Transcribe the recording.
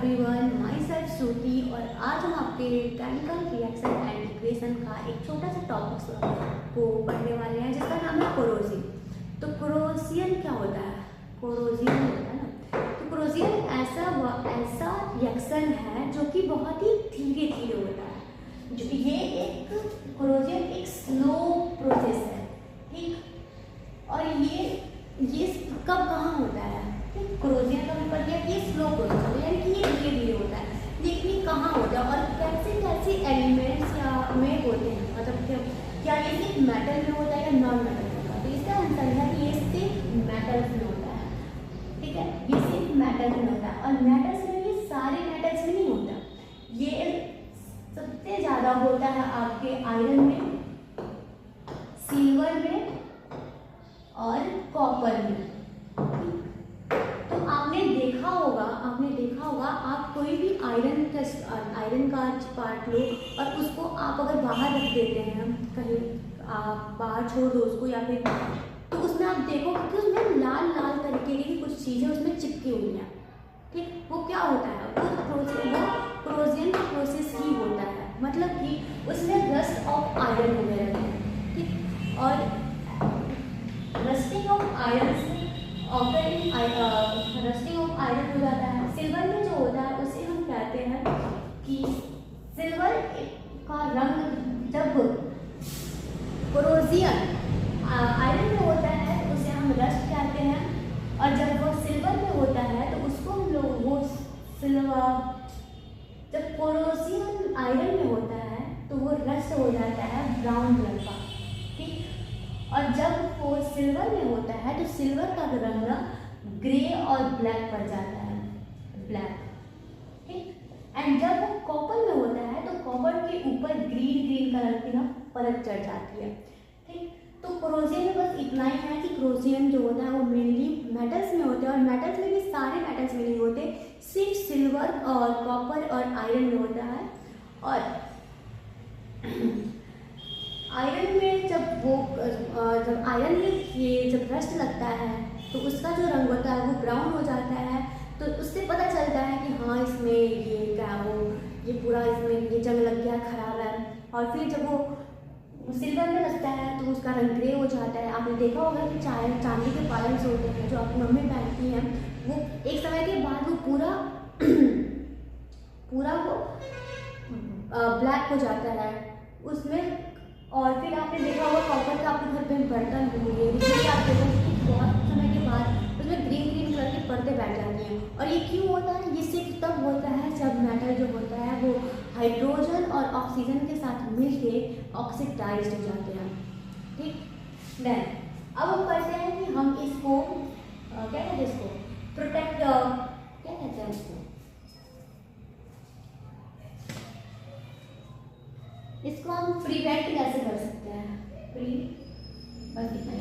Everyone, my self श्रुति और आज हम आपके केमिकल रिएक्शन एंड इक्वेशन का एक छोटा सा टॉपिक को पढ़ने वाले हैं जिसका नाम है कोरोजन। तो कोरोजन क्या होता है? कोरोजन होता है ना, तो कोरोजन ऐसा रिएक्शन है जो कि बहुत ही धीरे धीरे होता है। जो ये एक कोरोजन एक स्लो प्रोसेस है, ठीक। और ये कब कहाँ होता है? कोरोजन का पेपर दिया कि ये स्लो प्रोसेस है, यानी कि ये धीरे धीरे होता है। लेकिन कहाँ होता है और कैसे कैसे एलिमेंट्स या में होते हैं, मतलब क्या ये सिर्फ मेटल में होता है या नॉन मेटल में होता है? तो इसका आंसर है कि ये सिर्फ मेटल्स में होता है, ठीक है। ये सिर्फ मेटल में होता है और मेटल्स में ये सारे मेटल्स में नहीं होता। ये सबसे ज़्यादा होता है आपके आयरन में, सिल्वर में और कॉपर में। आपने देखा होगा आप कोई भी आयरन का पार्ट लो और उसको आप अगर बाहर रख देते हैं, कहीं आप बाहर छोड़ दो उसको, या फिर तो उसमें आप देखोगे कि उसमें लाल लाल तरीके की कुछ चीज़ें उसमें चिपकी हुई हैं, ठीक। वो क्या होता है? वो कोरोजन का प्रोसेस ही होता है, मतलब कि उसमें रस्ट ऑफ आयरन वगैरह है, ठीक। और रस्टिंग ऑफ आयरन से रस्टिंग ऑफ आयरन हो जाता है। सिल्वर में जो होता है उसे हम कहते हैं कि सिल्वर का रंग जब कोरोजन आयरन में होता है उसे हम रस्ट कहते हैं, और जब वो सिल्वर में होता है तो उसको हम लोग वो सिल्वर, जब कोरोजन आयरन में होता है तो वो रस्ट हो जाता है ब्राउन कलर का, ठीक। और जब वो सिल्वर में होता है तो सिल्वर का रंग ग्रे और ब्लैक पड़ जाता है, ब्लैक, ठीक। एंड जब वो कॉपर में होता है तो कॉपर के ऊपर ग्रीन कलर की ना परत चढ़ जाती है, ठीक। तो कोरोजन में बस इतना ही है कि कोरोजन जो होता है वो मेनली मेटल्स में होते हैं, और मेटल्स में भी सारे मेटल्स में नहीं होते, सिर्फ सिल्वर और कॉपर और आयरन में होता है। और आयरन में जब आयरन में ये जब रस्ट लगता है तो उसका जो रंग होता है वो ब्राउन हो जाता है। तो उससे पता चलता है कि हाँ इसमें ये क्या वो ये पूरा इसमें ये जंग लग गया, खराब है। और फिर जब वो सिल्वर में लगता है तो उसका रंग ग्रे हो जाता है। आपने देखा होगा कि चांदी के पायल्स होते हैं जो आपकी मम्मी पहनती हैं, वो एक समय के बाद वो पूरा पूरा वो ब्लैक हो जाता है उसमें। और फिर आपने देखा होगा कॉपर का आपके घर पे बर्तन होंगे, जिसमें आप देखोगे कि बहुत समय के बाद उसमें ग्रीन कलर की परतें बैठ जाती हैं। और ये क्यों होता है? ये सिर्फ तब होता है जब मेटल जो होता है वो हाइड्रोजन और ऑक्सीजन के साथ मिलके ऑक्सीडाइज्ड हो जाते हैं, ठीक। देन अब हम कहते हैं कि हम इसको क्या कहते हैं, इसको प्रोटेक्ट, क्या कहते हैं इसको हम प्रिवेंट कैसे कर सकते हैं? बस इतना।